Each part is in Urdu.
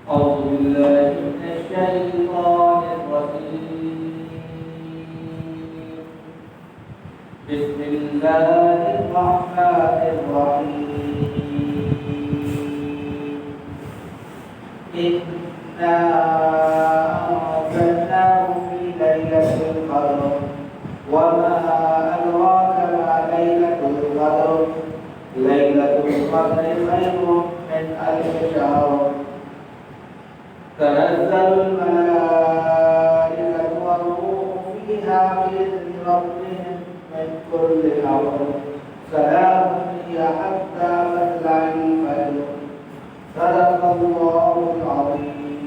أعوذ بالله من الشيطان الرجيم. بسم الله الرحمن الرحيم. إنا أنزلناه في ليلة القدر وما أدراك ما ليلة القدر ليلة القدر خير من ألف شهر تنزل الملائكة والروح فيها بإذن ربهم من كل أمر سلام هي حتى مطلع الفجر صدق الله العظيم.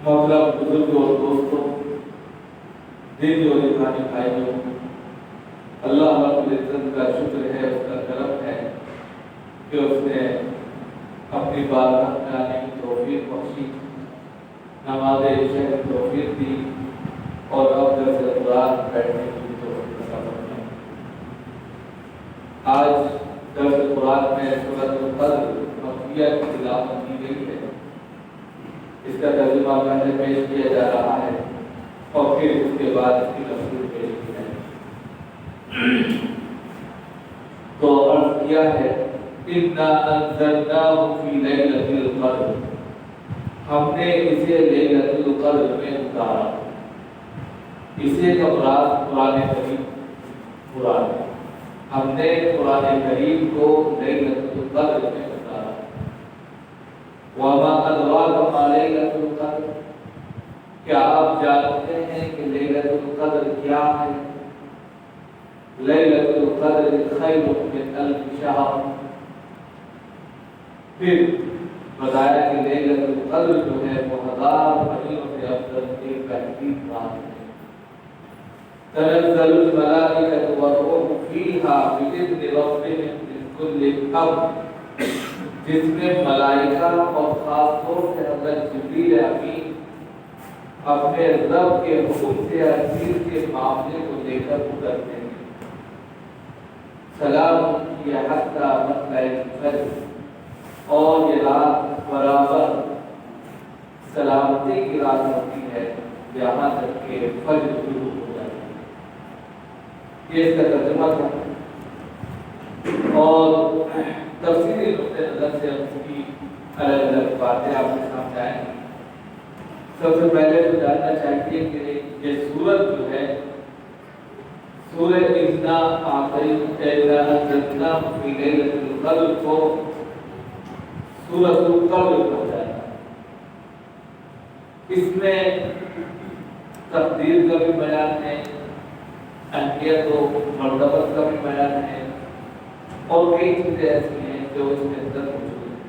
محترم بزرگوں اور دوستوں، دین اور ایمانی بھائیوں، اللہ رب العزت کا شکر ہے، اس کا کرم ہے کہ اس نے اپنی بارگاہ میں آنے کی توفیق بخشی، نماز عشاء کی توفیق دی اور اب درس قرآن بیٹھنے کی توفیق عطا فرمائی۔ آج درس قرآن میں سورۃ القدر مکیہ کی تلاوت کی گئی ہے۔ اس کا ترجمہ پہلے پیش کیا جا رہا ہے اور پھر اس کے بعد اس کی تفسیر پیش کی جائے گی۔ تو عرض کیا ہے اِنَّا أَنزَلْنَاهُ فِي لَيْلَةِ الْقَدْرِ، ہم نے اسے لیلۃ القدر میں اتارا۔ اسے کا مراد قرآن کریم قرآن ہے۔ ہم نے قرآن کریم کو لیلۃ القدر میں اتارا۔ وَمَا أَدْرَاكَ مَا لَيْلَةُ الْقَدْرِ، کیا آپ جانتے ہیں کہ لیلۃ القدر کیا ہے؟ لیلۃ القدر خیر من الف شہر، پھر بتایا کہ لیلۃ القدر جو ہے وہ 1000 مہینوں سے افضل ایک بہترین رات ہے۔ تنزل الملائکۃ والروح فیہا بإذن ربہم من کل امر، جس میں ملائکہ اور خاص طور سے حضرت جبریل امین اپنے رب کے حکم سے ہر چیز کے معاملے کو لے کر اترتے ہیں۔ سلام ہی حتی مطلع الفجر، اور یہ رات برابر سلامتی کی رات ہوتی ہے یہاں تک کہ فجر شروع ہو جاتی ہے۔ یہ اس کا ترجمہ تھا اور تفصیلی نقطۂ نظر سے ہم اس کی الگ الگ باتیں آپ کے سامنے آئیں گی۔ سب سے پہلے تو جاننا چاہیے کہ یہ سورت جو ہے سورہ اِنَّا أَنزَلْنَاهُ فِي لَيْلَةِ الْقَدْرِ کو سورۃ القدر کہا جاتا ہے۔ اس میں تقدیر کا بھی بیان ہے، اہمیت و مرتبت کا بھی بیان ہے، اور کئی چیزیں ایسی ہیں جو اس کے اندر موجود ہیں۔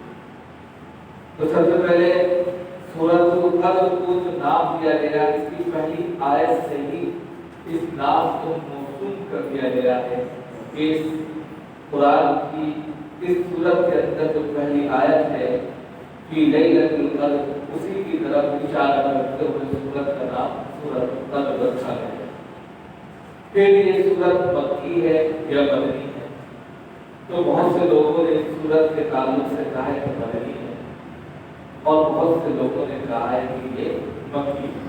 تو سب سے پہلے سورۃ القدر کو جو نام دیا گیا، اس کی پہلی آیت سے ہی اس نام کو موسوم کر دیا گیا ہے کہ اس قرآن کی اس سورت کے اندر جو پہلی آیت ہے فی لیلۃ القدر، اسی کی طرف اشارہ کرتے ہوئے سورت کا نام سورۃ القدر رکھا گیا ہے۔ پھر یہ سورت مکی ہے یا مدنی ہے؟ تو بہت سے لوگوں نے اس سورت کے تعلق سے کہا ہے کہ مدنی ہے، اور بہت سے لوگوں نے کہا ہے کہ یہ مکی ہے۔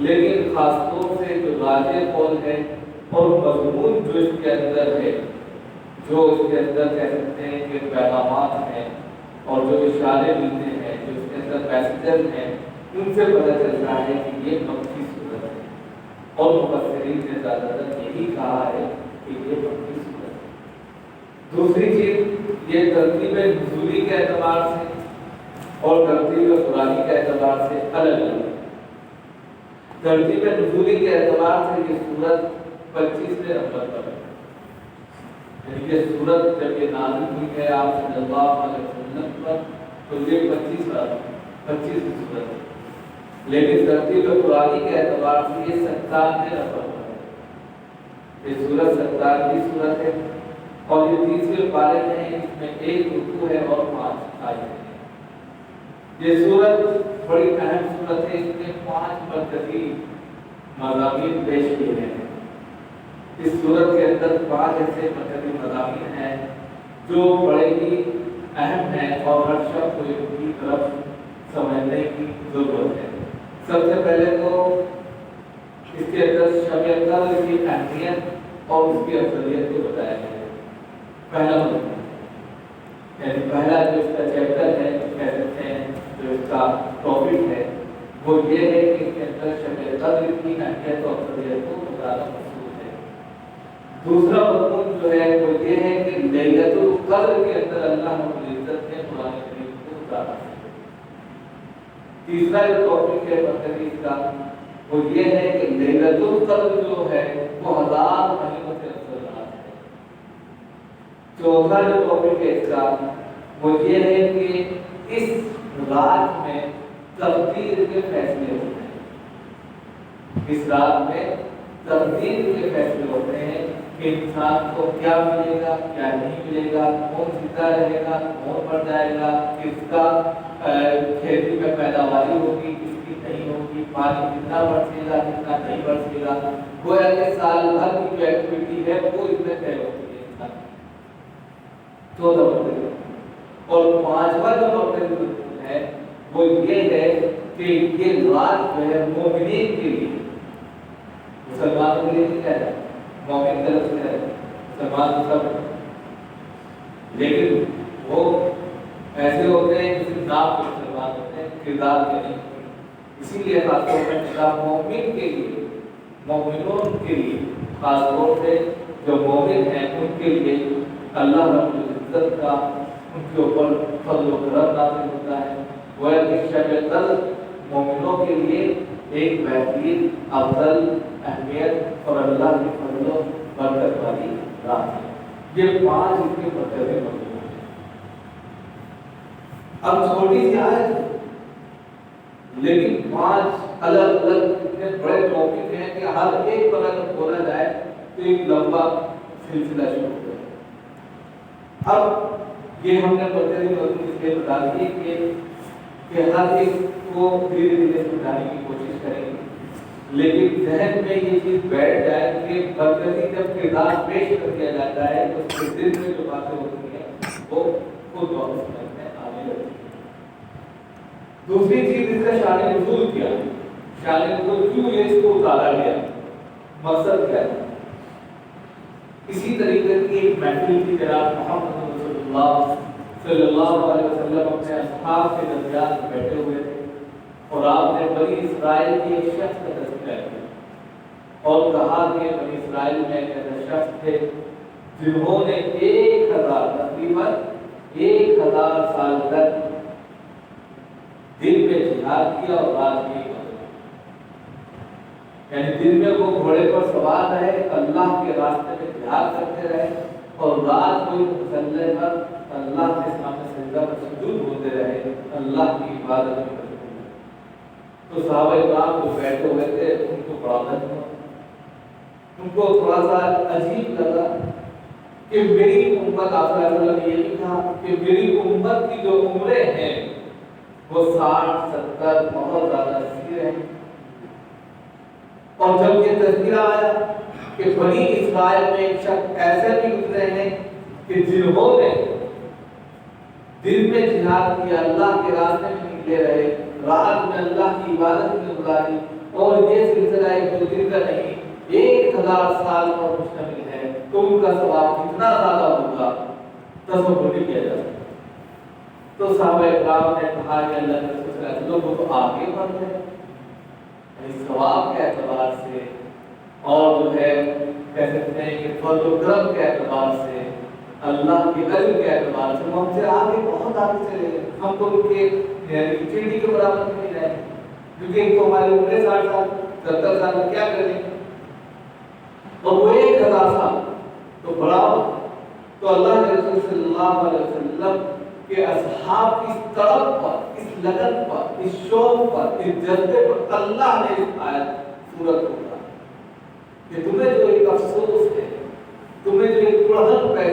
لیکن خاص طور سے جو راجح قول ہے اور مضمون جو اس کے اندر ہے، جو اس کے اندر کہہ سکتے ہیں کہ پیغامات ہیں اور جو اشارے ملتے ہیں، جو اس کے اندر پیسنجر ہیں، ان سے پتہ چلتا ہے کہ یہ مکی سورت ہے، اور مفسرین نے زیادہ تر یہی کہا ہے کہ یہ مکی سورت ہے۔ دوسری چیز، یہ ترتیب نزولی کے اعتبار سے اور ترتیب قرآنی کے اعتبار سے الگ الگ ہے۔ ترتیب نزولی کے اعتبار سے یہ سورت 25ویں نمبر پر ہے، یعنی یہ سورت جب یہ نازل ہوئی ہے آپ صلی اللہ علیہ وسلم پر تو یہ 25ویں سورت ہے۔ لیکن ترتیب قرآنی کے اعتبار سے یہ 97ویں نمبر پر ہے۔ یہ سورت 97ویں سورت ہے، اور یہ 30ویں پارے میں ہے، اس میں 1 رکوع ہے اور 5 آیتیں ہیں۔ یہ سورت بڑی اہم سورت ہے، اس میں 5 مرکزی مضامین پیش کیے گئے ہیں۔ اس سورت کے اندر 5 ایسے مرکزی مضامین ہیں جو بڑے ہی اہم ہے اور ہر شخص کو ان کی طرف سمجھنے کی ضرورت ہے۔ سب سے پہلے تو اس کے اندر شب قدر کی اہمیت اور اس کی افضلیت کو بتایا گیا ہے۔ پہلا مضمون یعنی پہلا جو اس کا چیپٹر ہے، کہہ سکتے ہیں جو اس کا ٹاپک ہے، وہ یہ ہے کہ اس کے اندر شب قدر کی اہمیت اور افضلیت کو بتانا مقصود ہے۔ دوسرا مضمون جو ہے وہ یہ ہے کہ لیلۃ القدر کے اندر اللہ رب العزت نے قرآن کریم کو اتارا ہے۔ تیسرا جو ٹاپک ہے مقدس کا وہ یہ ہے کہ لیلۃ القدر جو ہے وہ 1000 مہینوں سے افضل رات ہے۔ چوتھا جو ٹاپک ہے اس کا وہ یہ ہے کہ اس رات میں تقدیر کے فیصلے ہوتے ہیں۔ اس رات میں تقدیر کے فیصلے ہوتے ہیں کہ انسان کو کیا ملے گا، کیا نہیں ملے گا، کون زندہ رہے گا، کون مر جائے گا، کس کا کھیتی میں پیداواری ہوگی، کس کی نہیں ہوگی، پانی کتنا برسے گا، کتنا نہیں برسے گا۔ گویا کہ سال بھر کی جو ایکٹیویٹی ہے وہ اس میں طے ہوتی ہے انسان۔ چوتھا مقصد اور پانچواں جو مقصد ہے وہ یہ ہے کہ یہ رات جو ہے مومنین کے لیے، مسلمانوں کے لیے نہیں کہہ رہا، مومن طرف سے ہے، مسلمان سب، لیکن وہ ایسے ہوتے ہیں جس نام کے مسلمان ہوتے ہیں، کردار کے نہیں۔ اسی لیے خاص طور پر کتاب مومن کے لیے، مومنون کے لیے، خاص طور سے جو مومن ہیں ان کے لیے اللہ رب العزت کا ان کے اوپر فضل و کرم نازل ہوتا ہے۔ گویا کہ شب قدر مومنوں کے لیے ایک بہترین، افضل، اہمیت اور اللہ کی فضل و برکت والی رات ہے۔ یہ 5 اس کے مرتبے موجود ہیں۔ اب چھوٹی سی آیت ہے لیکن 5 الگ الگ اتنے بڑے ٹاپک ہیں کہ ہر ایک پر اگر بولا جائے تو ایک لمبا سلسلہ شروع ہو جائے۔ اب یہ ہم نے پڑھتے ہوئے اس لیے بتا دیے کہ ہر ایک کو دھیرے دھیرے سمجھانے کی کوشش کریں گے، لیکن ذہن میں یہ چیز بیٹھ جائے کہ برکتی جب کردار پیش کر دیا جاتا ہے تو اس کے دل میں جو باتیں ہوتی ہیں وہ خود واپس سمجھ میں آنے لگتی ہیں۔ دوسری چیز اس کا شان نزول کیا، شان نزول کیوں یہ اس کو اتارا گیا، مقصد کیا ہے۔ اسی طریقے کی ایک محفل کی طرح محمد رسول اللہ صلی اللہ علیہ وسلم اپنے اصحاب کے درمیان بیٹھے ہوئے تھے اور آپ نے بنی اسرائیل کے ایک شخص کا تذکرہ کیا اور کہا کہ بنی اسرائیل میں ایک ایسا شخص تھے جنہوں نے 1000 تقریباً 1000 سال تک دن میں جہاد کیا اور رات میں یعنی دن میں وہ گھوڑے پر سوار رہے، اللہ کے راستے میں جہاد کرتے رہے اور رات کو مسلح پر اللہ کے سامنے سجدہ پر سجود ہوتے رہے، اللہ کی عبادت کرتے رہے۔ تو صحابہ کرام جو بیٹھے ہوئے تھے ان کو بڑا دھن ہوا، ان کو تھوڑا سا عجیب لگا کہ میری امت، آپ صلی اللہ علیہ وسلم یہ بھی کہا کہ میری امت کی جو عمریں ہیں وہ 60 70 بہت زیادہ کثیر ہیں، اور جب یہ تذکرہ آیا کہ بنی اسرائیل میں ایک شخص ایسے بھی گزرے ہیں کہ جنہوں نے دن میں جہاد کیا، اللہ کے راستے میں نکلے رہے، رات میں اللہ کی عبادت میں گزاری، اور یہ سلسلہ ایک دو دن کا نہیں 1000 سال پر مشتمل ہے، تو ان کا ثواب کتنا زیادہ ہوگا تصور نہیں کیا جا سکتا۔ تو صحابہ کرام نے کہا کہ اللہ کے رسول صلی اللہ علیہ وسلم وہ تو آگے بڑھ گئے ثواب کے اعتبار سے اور جو ہے کہہ سکتے ہیں کہ فضل و کرم کے اعتبار سے، اللہ کے علم کے اعتبار سے ہم سے آگے بہت آگے چلے گئے، ہم تو ان کے چیڑی کے برابر نہیں رہے، کیونکہ ان کو ہماری عمریں 60 سال 70 سال میں کیا کریں اور وہ 1000 سال تو بڑا ہو۔ تو اللہ کے رسول صلی اللہ علیہ وسلم کہ اصحاب کی اس طرف پر، اس لگن پر، اس شوق پر، اس جذبے پر اللہ نے اس آیت سورت کو کہا کہ تمہیں جو ایک افسوس ہے، تمہیں جو ایک کڑھن پہ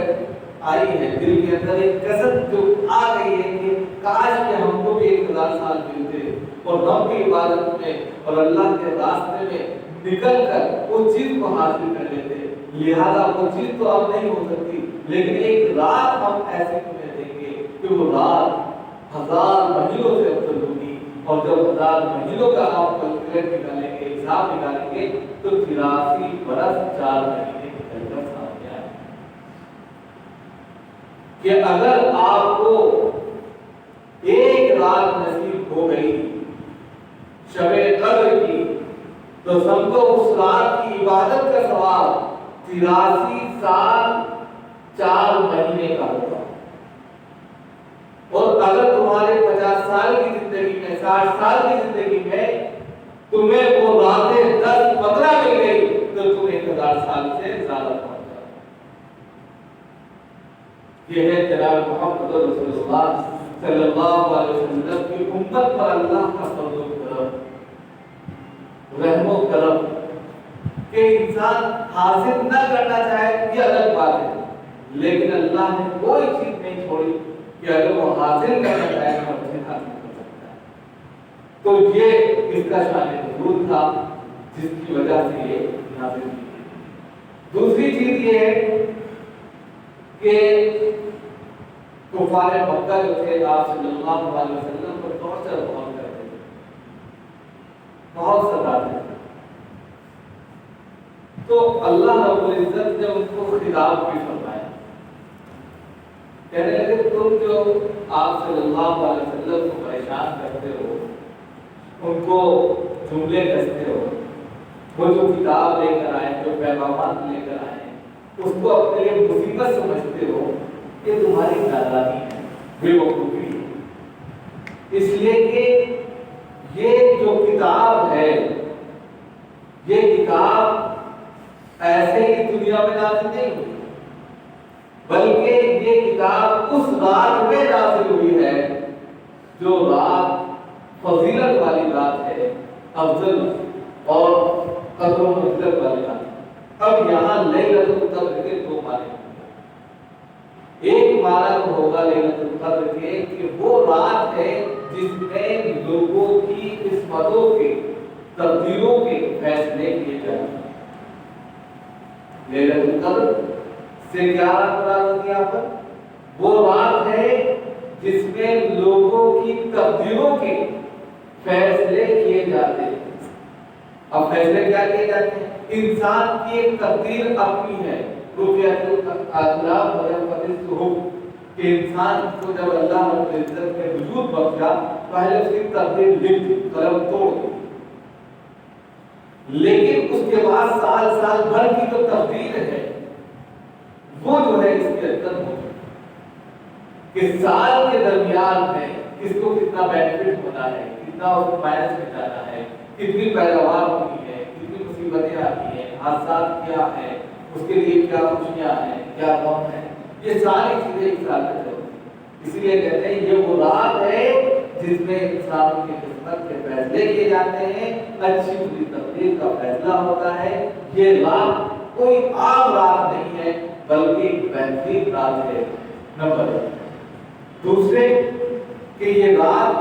آئی ہے دل کے اندر، ایک کسر جو آ گئی ہے کہ کاش کہ ہم کو بھی 1000 سال ملتے اور ہم بھی عبادت میں اور اللہ کے راستے میں نکل کر اس چیز کو حاصل کر لیتے، لہذا وہ چیز تو اب نہیں ہو سکتی، لیکن ایک رات ہم ایسی تمہیں دیں گے کہ وہ رات 1000 مہینوں سے افضل ہوگی، اور جب 1000 مہینوں کا آپ کیلکولیٹ نکالیں گے، حساب نکالیں گے، تو 83 برس 4 مہینے نکل کر سامنے آئے کہ اگر آپ کو ایک رات نصیب ہو گئی شب قدر کی، تو سمجھو اس رات کی عبادت کا ثواب 83 سال 4 مہینے کا ہوگا۔ اور اگر تمہارے 50 سال کی زندگی میں، 60 سال کی زندگی میں تمہیں وہ راتیں 10-15 مل گئی، تو تم 1000 سال سے زیادہ پہنچ جاؤ۔ یہ ہے جناب محمد رسول اللہ صلی اللہ علیہ وسلم کی امت پر اللہ کا فضل و کرم، رحم و کرم، کہ انسان حاصل نہ کرنا چاہے یہ الگ بات ہے، لیکن اللہ نے کوئی چیز نہیں چھوڑی کہ اگر وہ حاصل کرنا چاہے تو اسے حاصل کر سکتا ہے۔ تو یہ اس کا شان نزول تھا جس کی وجہ سے یہ نازل کی گئی۔ دوسری چیز یہ ہے کہ کفار مکہ جو تھے آپ صلی اللہ علیہ وسلم کو ٹارچر بہت کرتے تھے، بہت ستاتے تھے۔ تو اللہ رب العزت نے ان کو خطاب بھی فرمایا، کہنے لگے تم جو آپ صلی اللہ علیہ وسلم کو پریشان کرتے ہو، ان کو جملے کہتے ہو، وہ جو کتاب لے کر آئے، جو پیغامات لے کر آئے، اس کو اپنے لیے مصیبت سمجھتے ہو، یہ تمہاری نادانی ہے، بے وقوفی ہے۔ اس لیے کہ یہ جو کتاب ہے، یہ کتاب ایسے ہی دنیا میں نازل نہیں ہوئی، بلکہ یہ کتاب اس رات میں نازل ہوئی ہے جو رات فضیلت والی رات ہے، افضل اور قدر و منزلت والی رات ہے۔ اب یہاں لیلۃ القدر کے دو معنی، ایک معنی تو ہوگا لیلۃ القدر کے کہ وہ رات ہے جس میں لوگوں کی قسمتوں کے، تقدیروں کے فیصلے کیے جاتے ہیں۔ لیلۃ القدر سے کیا مراد ہوتی ہے یہاں پر؟ وہ رات ہے جس میں لوگوں کی تقدیروں کے فیصلے کیے جاتے ہیں۔ اب فیصلے کیا کیے جاتے ہیں؟ انسان کی ایک تقدیر اپنی ہے، کہ انسان کو جب اللہ رب العزت نے وجود بخشا، پہلے اس کی تقدیر لکھ دی، قلم توڑ دی، لیکن اس کے بعد سال سال بھر کی جو تقدیر ہے وہ جو ہے اس کے اندر موجود ہے کہ سال کے درمیان میں کس کو کتنا بینیفٹ ہونا ہے، کتنا اس کو مائنس میں جانا ہے، کتنی پیداوار ہونی ہے، کتنی مصیبتیں آتی ہیں، حادثات کیا ہیں، اس کے لیے کیا خوشیاں ہیں، کیا غم ہے، یہ ساری چیزیں ایک سال میں ہوتی ہیں۔ اس لیے کہتے ہیں یہ وہ رات ہے جس میں انسانوں کی قسمت کے فیصلے کیے جاتے ہیں، اچھی بری تقدیر کا فیصلہ ہوتا ہے۔ یہ رات کوئی عام رات نہیں ہے بلکہ ایک بہترین رات ہے، نمبر ایک۔ دوسرے کہ یہ رات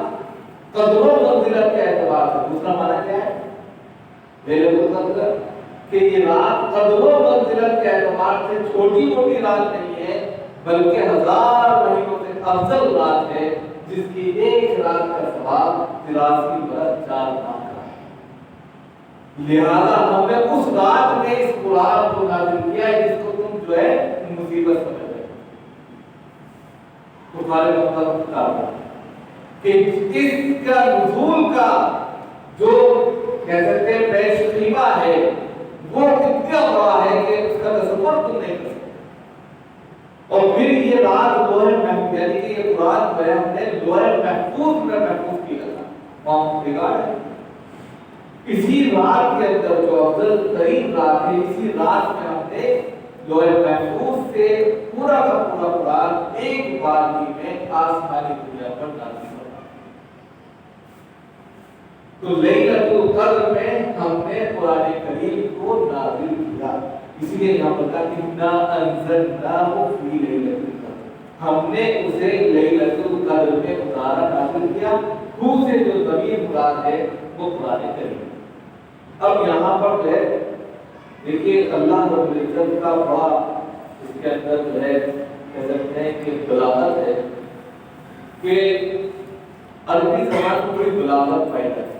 قدر و منزلت کے اعتبار سے، دوسرا معنی کیا ہے لیلۃ القدر؟ کہ یہ رات قدر و منزلت کے اعتبار سے چھوٹی موٹی رات نہیں ہے بلکہ 1000 مہینوں سے افضل رات ہے، جس کی ایک رات کا ثواب 83 برس 4 ماہ کا ہے۔ لہذا ہم نے اس رات میں اس قرآن کو نازل کیا ہے جس کو تم جو ہے مصیبت سمجھ رہے ہو، تمہارے مطلب کہ اس کا نزول کا جو کہہ سکتے ہیں پیش خیمہ ہے وہ اتنا بڑا ہے کہ اس کا تصور تم نہیں کر سکتے۔ اور پھر یہ رات لوح محفوظ، یعنی کہ یہ قرآن جو ہے ہم نے لوح محفوظ میں محفوظ کیا تھا، اسی رات کے اندر جو افضل ترین رات ہے، اسی رات میں ہم نے لوح محفوظ سے پورا کا پورا قرآن ایک بار میں آسمانی دنیا پر نازل کیا۔ تو لیلۃ القدر میں ہم نے قرآن کریم کو نازل کیا، اسی لیے یہاں پر کہا انا انزلناہ فی لیلۃ القدر، ہم نے اسے لیلۃ القدر میں اتارا، نازل کیا۔ خو سے جو ضمیر مراد ہے وہ قرآن کریم۔ اب یہاں پر جو ہے دیکھیے اللہ رب العزت کا بڑا اس کے اندر جو ہے کہہ سکتے ہیں کہ بلاغت ہے کہ عربی زبان میں بڑی بلاغت پیدا ہے،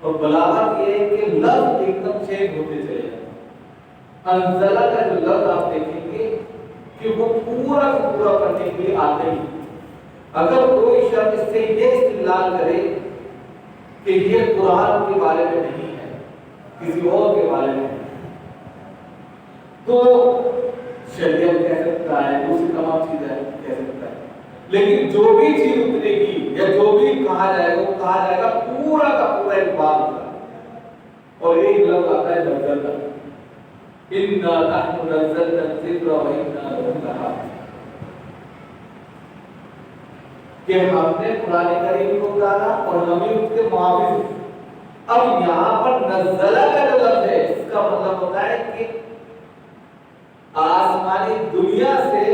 اور بلاغت یہ ہے کہ لفظ ایک دم چینج ہوتے چلے جائیں۔ انزلہ کا جو لفظ آپ دیکھیں گے کہ وہ پورا کا پورا کرنے کے لیے آتے ہی، اگر کوئی شخص اس سے یہ استدلال کرے کہ یہ قرآن کے بارے میں نہیں ہے، کسی اور کے بارے میں تو شریعت کہہ سکتا ہے، دوسری تمام چیزیں کہہ سکتا ہے، لیکن جو بھی چیز اترے گی یا جو بھی کہا جائے گا وہ کہا جائے گا پورا کا پورا ایک بات ہوتا ہے، اور ایک لفظ آتا ہے نزلنا، اِنَّا نَحْنُ نَزَّلْنَا الذِّكْرَ وَإِنَّا لَهُ لَحَافِظُونَ، کہ ہم نے قرآن کریم کو اتارا اور ہم ہی اس کے محافظ ہیں۔ اب یہاں پر نزلہ کا جو لفظ ہے اس کا مطلب ہوتا ہے کہ آسمانی دنیا سے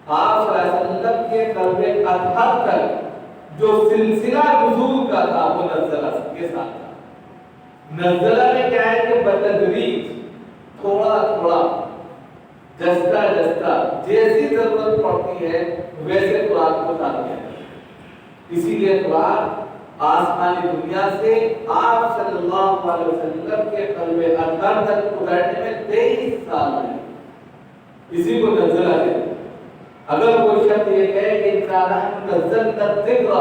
آپ صلی اللہ علیہ وسلم کے قلب اطہر تک جو سلسلہ نزول کا تھا وہ نزلہ کے ساتھ تھا۔ نزلہ میں کیا ہے کہ بتدریج، تھوڑا تھوڑا، جستا جستا، جیسی ضرورت پڑتی ہے ویسے قرآن کو اتار دیا۔ اسی لیے قرآن آسمانی دنیا سے آپ صلی اللہ علیہ وسلم کے قلب اطہر تک اترنے میں 23 سال لگے، اسی کو نزلہ کہتے ہیں۔ اگر کوئی شخص یہ کہے کہ انسان نزلنا الذکر،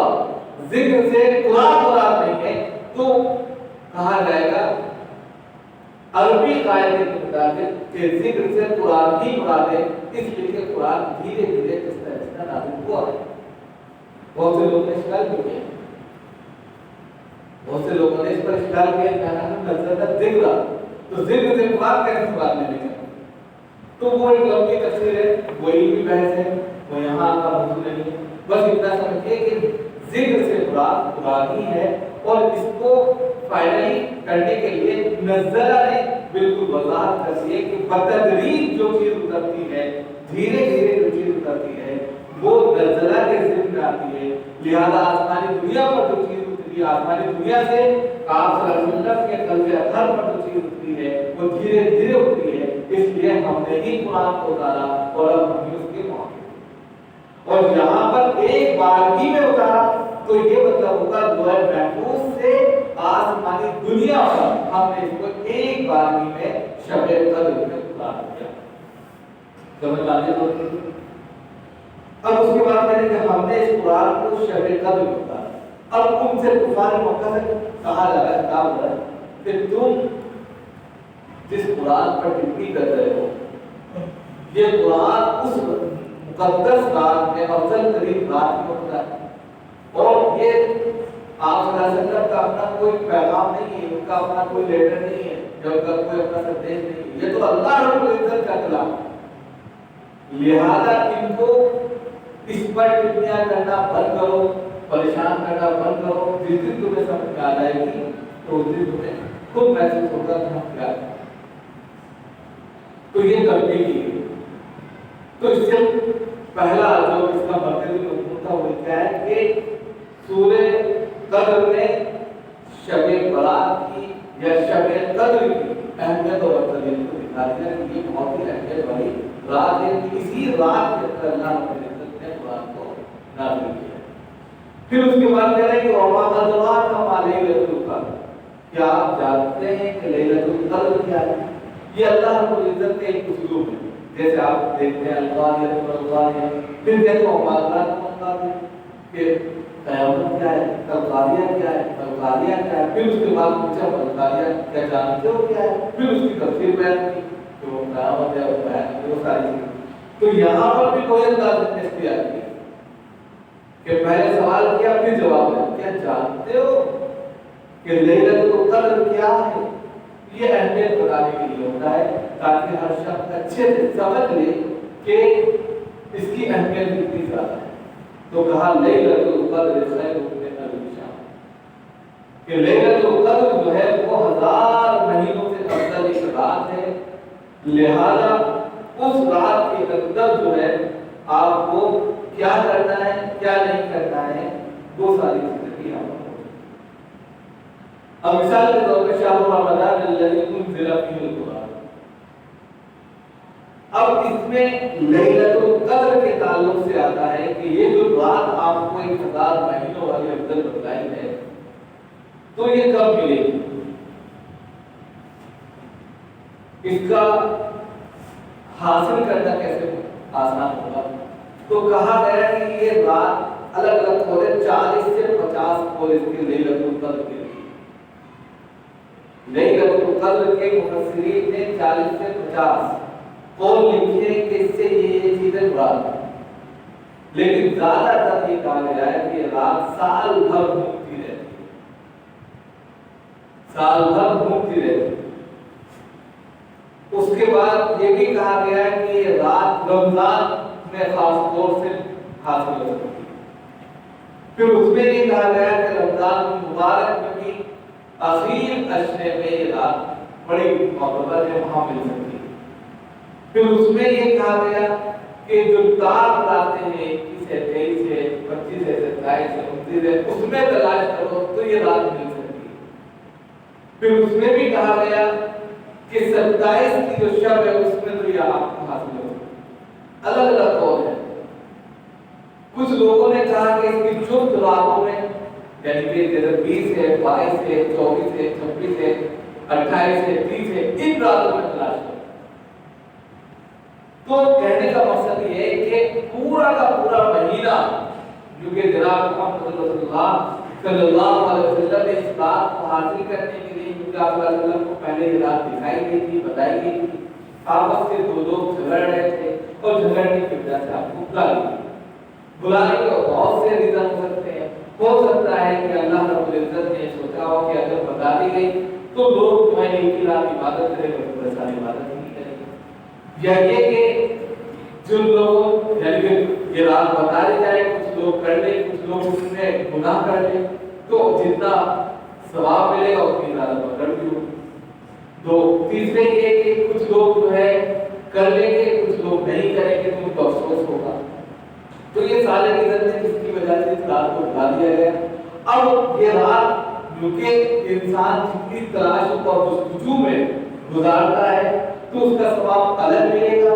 ذکر سے قرآن مراد نہیں ہے، تو کہا جائے گا عربی قاعدے کے مطابق کہ ذکر سے قرآن ہی مراد ہے، اس لیے کہ قرآن دھیرے دھیرے اس طرح نازل ہوا ہے۔ بہت سے لوگوں نے اشکال کیا، بہت سے لوگوں نے اس پر اشکال کیا کہ نزلنا الذکر، تو ذکر سے قرآن کیسے مراد نہیں ہے؟ تو وہ ایک لمبی تفسیر ہے، وہ علمی بحث ہے، وہ یہاں کا موضوع نہیں ہے۔ بس اتنا سمجھیے کہ ذکر سے مراد قرآن ہی ہے، اور اس کو فائنلی کرنے کے لیے نزلہ نے بالکل وضاحت کرتی ہے کہ بتدریج جو چیز اترتی ہے، دھیرے دھیرے جو چیز اترتی ہے وہ نزلہ کے ذمہ میں آتی ہے۔ لہذا آسمانی دنیا پر جو چیز اتری، آسمانی دنیا سے آپ صلی اللہ علیہ وسلم کے قلب اطہر پر جو چیز اتری ہے وہ دھیرے دھیرے اتری ہے، اس لیے ہم نے ہی قرآن کو اتارا اور اب ہم اس کے معافی، اور یہاں پر ایک بارگی میں اتارا تو یہ مطلب ہوگا لوح محفوظ سے آسمانی دنیا پر ہم نے اس کو ایک بارگی میں شب قدر میں اتار دیا۔ سمجھ آ گئی؟ اب اس کے بعد کہتے ہیں کہ ہم نے اس قرآن کو شب قدر میں اتارا۔ اب ان سے کفار مکہ سے کہا جا رہا ہے، کہا ہو رہا ہے کہ تم جس قرآن پر ٹپی کر رہے ہو، یہ قرآن اس مقدس رات میں افضل ترین رات میں ہوتا ہے، اور یہ آپ صلی اللہ علیہ وسلم کا اپنا کوئی پیغام نہیں ہے، ان کا اپنا کوئی لیٹر نہیں ہے، یا ان کا کوئی اپنا سندیش نہیں ہے، یہ تو اللہ رب العزت کا کلام ہے۔ لہذا ان کو اس پر ٹپڑیاں کرنا بند کرو، پریشان کرنا بند کرو، جس دن تمہیں سمجھ میں آ جائے گی تو اس دن تمہیں خود محسوس ہوگا کہ ہم کیا کریں۔ تو یہ تبدیلی کی گئی۔ تو اس سے پہلا جو اس کا مرکزی مضمون تھا وہ کیا ہے کہ سورہ قدر نے شب برات کی یا شب قدر کی اہمیت اور افضلیت کو دکھا دیا کہ یہ بہت ہی اہمیت والی رات ہے، کہ اسی رات کے اندر اللہ رب العزت نے قرآن کو نازل کیا۔ پھر اس کے بعد کہہ رہے ہیں کہ وما ادراک ما لیلۃ القدر، کیا آپ جانتے ہیں کہ لیلۃ القدر کیا ہے؟ یہ اللہ رب العزت کے ایک اسلوب ہے، جیسے آپ دیکھتے ہیں القاریہ والقاریہ، پھر کہتے ہیں وما ادراک ما القاریہ کہ قیامت کیا ہے، القاریہ کیا ہے، القاریہ کیا ہے، پھر اس کے بعد پوچھا القاریہ کیا جانتے ہو کیا ہے، پھر اس کی تفسیر بیان کی کہ وہ قیامت ہے، وہ بیان کی، وہ ساری چیزیں۔ تو یہاں پر بھی کوئی انداز اختیار کیا کہ پہلے سوال کیا پھر جواب دیا، کیا جانتے ہو کہ لیلۃ القدر کیا ہے؟ یہ اہمیت بتانے کے لیے ہوتا ہے تاکہ ہر شخص اچھے سے سمجھ لے کہ اس کی اہمیت کتنی زیادہ ہے۔ تو کہا لیلۃ القدر خیر من الف شہر، کہ لیلۃ القدر جو ہے وہ 1000 مہینوں سے افضل ایک رات ہے، لہذا اس رات کے اندر جو ہے آپ کو کیا کرنا ہے کیا نہیں کرنا ہے وہ ساری چیزیں بھی آپ کو۔ اب مثال کے طور پہ شہر رمضان الذی انزل فیہ القرآن، اب اس میں لیلۃ القدر کے تعلق سے آتا ہے کہ یہ جو رات آپ کو 1000 مہینوں والی افضل بتلائی ہے تو یہ کب ملے گی، اس کا حاصل کرنا کیسے آسان ہوگا؟ تو کہا گیا کہ یہ رات الگ الگ کھولے 40 سے 50 کھول اس کے لیلۃ القدر کے لیے۔ لیلۃ القدر کے مفسرین نے 40 سے 50 قول لکھے کہ اس سے یہ چیزیں مراد ہیں، لیکن زیادہ تر یہ کہا گیا ہے کہ یہ رات سال بھر گھومتی رہتی ہے، سال بھر گھومتی رہتی ہے۔ اس کے بعد یہ بھی کہا گیا ہے کہ یہ رات رمضان میں خاص طور سے حاصل ہو سکتی ہے۔ پھر اس میں یہ کہا گیا کہ رمضان مبارک میں بھی آخر اشرے میں یہ رات بڑی معتبر ہے، وہاں مل سکتی ہے۔ پھر اس میں یہ کہا گیا کہ جو تار راتیں ہیں 21 ہے 23 ہے 25 ہے 27 ہے 29 ہے اس میں تلاش کرو تو یہ رات مل سکتی ہے۔ پھر اس میں بھی کہا گیا کہ 27 کی جو شب ہے اس میں تو یہ آپ کو حاصل ہو، الگ الگ قول ہے۔ کچھ لوگوں نے کہا کہ اس کی جفت راتوں میں یعنی کہ جیسے 20 ہے 22 ہے 24 ہے 26 ہے 28 ہے 30 ہے ان راتوں میں تلاش کرو۔ تو کہنے کا مقصد یہ ہے کہ پورا کا پورا مہینہ جو کہ جناب محمد رسول اللہ صلی اللہ علیہ وسلم نے اس بات کو حاصل کرنے کے لیے کیونکہ آپ صلی اللہ علیہ وسلم کو پہلے یہ رات دکھائی گئی تھی، بتائی گئی تھی، آپس سے دو لوگ جھگڑ رہے تھے اور جھگڑنے کی وجہ سے آپ کو بلانے کے بہت سے ریزن ہو سکتے ہیں۔ ہو سکتا ہے کہ اللہ رب العزت نے سوچا ہو کہ اگر بتا دی گئی تو لوگ جو ہے ایک ہی رات عبادت کریں گے، پریشانی عبادت نہیں کریں گے، یا یہ کہ جن لوگوں یعنی کہ یہ رات بتا دی جائے کچھ لوگ کر لیں کچھ لوگ اس میں گناہ کر لیں تو جتنا ثواب ملے گا اتنی زیادہ پکڑ بھی ہوگی۔ دو تیسرے یہ کہ کچھ لوگ جو ہے کر لیں گے کچھ لوگ نہیں کریں گے تو ان کو افسوس ہوگا۔ تو یہ سارے ریزن ہیں جس کی وجہ سے اس رات کو بتا دیا گیا۔ اب یہ رات جو کہ انسان جتنی تلاش اور جستجو میں گزارتا ہے تو اس کا ثواب الگ ملے گا،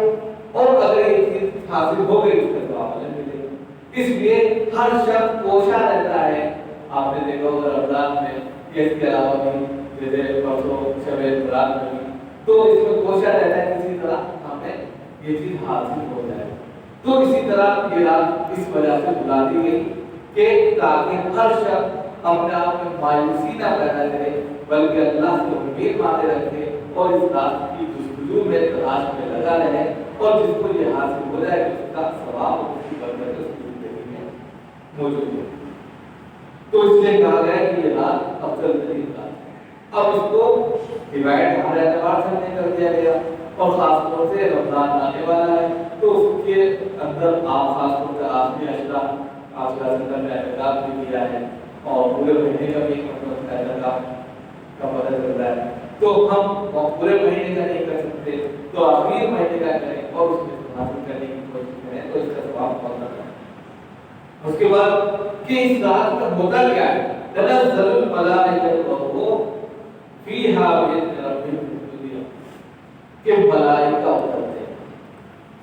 اور اگر یہ چیز حاصل ہو گئی اس کا ثواب الگ ملے گا۔ اس لیے ہر شخص کوشاں رہتا ہے۔ آپ نے دیکھا ہوگا رمضان میں اس کے علاوہ بھی جیسے پرسوں شب برات میں بھی تو اس میں کوشاں رہتا ہے کسی طرح ہمیں یہ چیز حاصل ہو جائے۔ تو اسی طرح یہ رات اس وجہ سے بلا دی گئی کہ تاکہ ہر شخص اپنے آپ میں مایوسی نہ پیدا کرے بلکہ اللہ سے امید باندھے رکھے اور اس رات کی جستجو میں تلاش میں لگا رہے، اور جس کو یہ حاصل ہو جائے اس کا ثواب اس کی برکت اس کی زندگی میں موجود ہے۔ تو اس لیے کہا گیا کہ یہ رات افضل ترین رات ہے۔ اب اس کو ڈیوائڈ ہمارے اعتبار سے نہیں کر دیا گیا، اور خاص طور سے رمضان آنے والا ہے تو اس کے اندر آپ خاص طور سے آخری اشرا آپ کا اندر میں اعتکاف بھی کیا ہے اور پورے مہینے کا بھی اعتکاف کا پتہ چل رہا ہے، تو ہم پورے مہینے کا نہیں کر سکتے تو آخری مہینے کا کریں اور اس میں حاصل کرنے کی کوشش کریں تو اس کا ثواب بہت زیادہ ہے۔ اس کے بعد کہ اس رات کا ہوتا کیا ہے؟ تنزل الملائکۃ والروح فیہا بإذن ربہم کہ ملائکہ اترتے ہیں،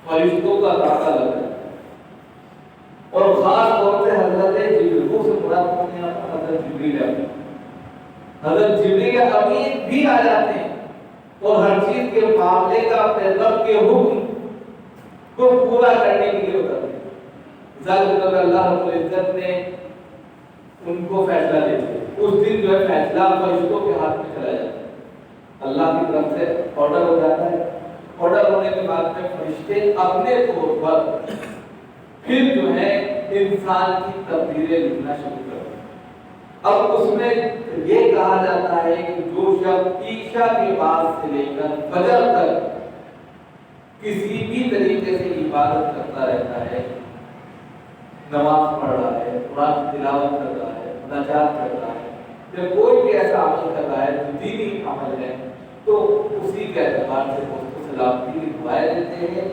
فرشتوں کا طاقہ لگتا ہے، اور خاص طور سے حضرت جبریل سے مراد کرنے آتا حضرت جبریل امین، حضرت جبریل امین بھی آ جاتے ہیں اور ہر چیز کے معاملے کا اپنے رب کے حکم کو پورا کرنے کے لیے اترتے ہیں۔ ذالک اللہ رب العزت نے ان کو فیصلہ دے دیا، اس دن جو ہے فیصلہ فرشتوں کے ہاتھ میں چلا جاتا ہے، اللہ کی طرف سے آرڈر ہو جاتا ہے، آرڈر ہونے کے بعد میں فرشتے اپنے طور پر پھر جو ہے انسان کی تقدیریں لکھنا شروع کرتے ہیں۔ اب اس میں یہ کہا جاتا ہے کہ جو شخص عشاء کے بعد سے لے کر فجر تک کسی بھی طریقے سے عبادت کرتا رہتا ہے، نماز پڑھ رہا ہے، قرآن تلاوت کر رہا ہے، مناجات کر رہا ہے، یا کوئی بھی ایسا عمل کر رہا ہے جو دینی عمل ہے تو اسی کے اعتبار سے اس کو سلامتی کی دعائیں دیتے ہیں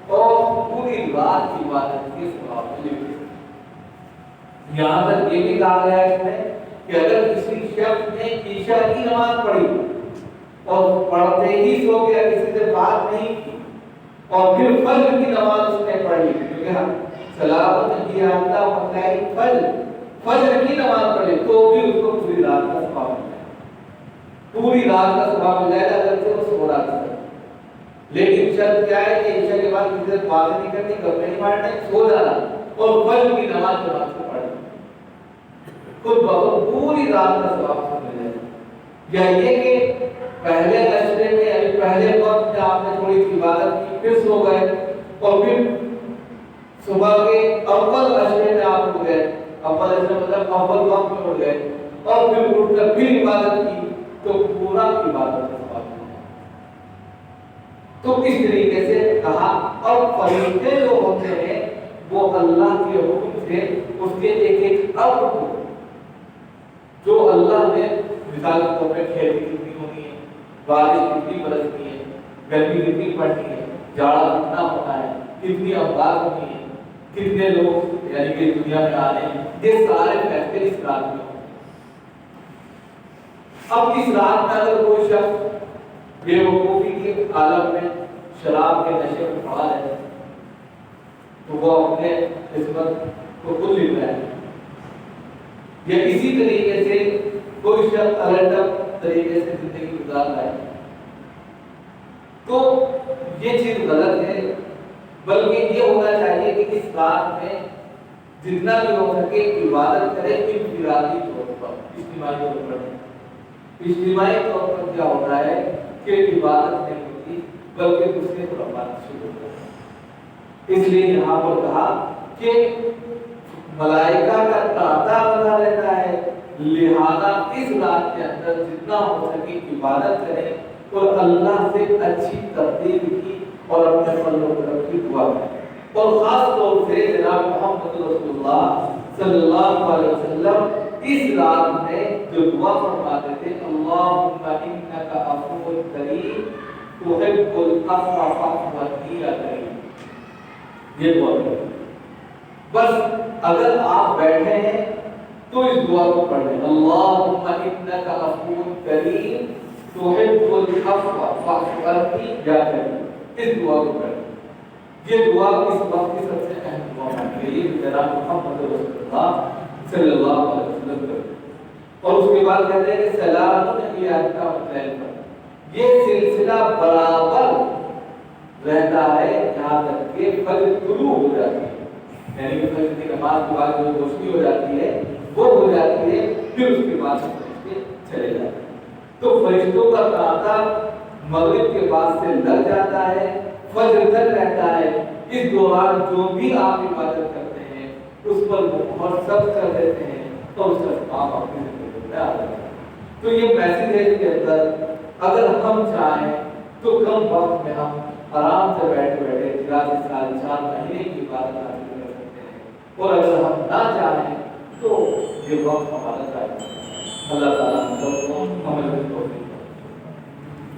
اور پوری رات کی عبادت کے ثواب ملتے ہیں۔ یہاں تک یہ بھی کہا گیا ہے کہ اگر کسی شخص نے عشاء کی نماز پڑھی اور پڑھتے ہی سو گیا، کسی سے بات نہیں کی، اور پھر فجر کی نماز اس نے پڑھی، کیونکہ سلام نہیں آتا مطلب فجر کی نماز پڑھے تو بھی اس کو پوری رات کا ثواب ملے گا، پوری رات کا ثواب مل جائے گا اگر سے وہ سو رہا تھا۔ لیکن شرط کیا ہے کہ عشاء کے بعد کسی سے بات نہیں کرنی، گپے نہیں مارنے، سو جانا اور فجر کی نماز جماعت سے پڑھنا، خود بخود پوری رات کا ثواب مل جائے گا۔ یا یہ کہ پہلے نشرے میں یعنی پہلے وقت میں آپ نے تھوڑی سی عبادت کی، پھر سو گئے، اور پھر صبح کے اول نشرے میں آپ اٹھ گئے، اول نشرے مطلب اول وقت میں اٹھ گئے اور پھر اٹھ کر پھر عبادت کی، تو پورا عبادت کا ثواب ملے گا۔ تو اس طریقے سے کہا، اور فرشتے جو ہوتے ہیں وہ اللہ کے حکم سے اس کے ایک ایک امر کو، جو اللہ نے مثال کے طور پہ کھیتی کتنی ہونی ہے، بارش کتنی برسنی ہے، گرمی کتنی پڑنی ہے، جاڑا کتنا ہونا ہے، کتنی امداد ہونی ہے، کتنے لوگ یعنی کہ دنیا میں آ رہے ہیں، یہ سارے فیصلے اس رات میں ہوتے ہیں۔ اب اس رات میں اگر کوئی شخص بے وقوفی کے عالم میں شراب کے نشے میں پڑا ہے تو وہ اپنے قسمت کو خود لکھ رہا ہے۔ یا اسی طریقے سے کوئی شخص الگ طریقے سے زندگی گزار رہا ہے تو یہ چیز غلط ہے، بلکہ یہ ہونا چاہیے کہ اس رات میں جتنا بھی ہو سکے عبادت کرے، انفرادی طور پر، اجتماعی طور پر۔ اجتماعی طور پر کیا ہوتا ہے کہ عبادت نہیں ہوتی بلکہ دوسرے کو رفعت شروع ہوتا ہے۔ اس لیے یہاں پر کہا کہ ملائکہ کا تاتا بنا رہتا ہے، لہذا اس رات کے اندر جتنا ہو سکے عبادت کریں اور اللہ سے اچھی تقدیر کی اور اپنے فضل و کرم کی دعا کریں۔ اور خاص طور سے جناب محمد رسول اللہ صلی اللہ علیہ وسلم اس رات میں جو دعا فرماتے تھے، اللہم انک عفو کریم تحب العفو فاعف عنی یا کریم، یہ دعا کریں۔ بس اگر آپ بیٹھے ہیں تو اس دعا کو پڑھ لیں، اللہم انک عفو کریم تحب العفو فاعف عنی یا کریم، اس دعا کو پڑھ لیں۔ یہ دعا اس وقت کی سب سے اہم دعا ہے، یہ جناب محمد رسول اللہ صلی اللہ علیہ وسلم کرتے۔ اور اس کے بعد کہتے ہیں کہ سلام علیک کا مطلب یہ سلسلہ برابر رہتا ہے یہاں تک کہ فجر طلوع ہو جاتی ہے، یعنی کہ فجر کی نماز کے بعد جو روشنی ہو جاتی ہے وہ ہو جاتی ہے، پھر اس کے بعد فرشتے چلے جاتے ہیں۔ تو فرشتوں کا تانتا مغرب کے بعد سے لگ جاتا ہے، فجر تک رہتا ہے۔ اس دوران جو بھی آپ عبادت کرتے ہیں اس پر مہر سب کر دیتے ہیں اور اس کا ثواب اپنی زندگی میں آ جاتا ہے۔ تو یہ میسج ہے کہ اگر ہم چاہیں تو کم وقت میں ہم آرام سے بیٹھے بیٹھے 4 مہینے کی عبادت حاصل کر سکتے ہیں، اور اگر ہم نہ چاہیں تو یہ وقت ہمارا ضائع ہے۔ اللہ تعالیٰ ہم سب کو عمل کی توفیق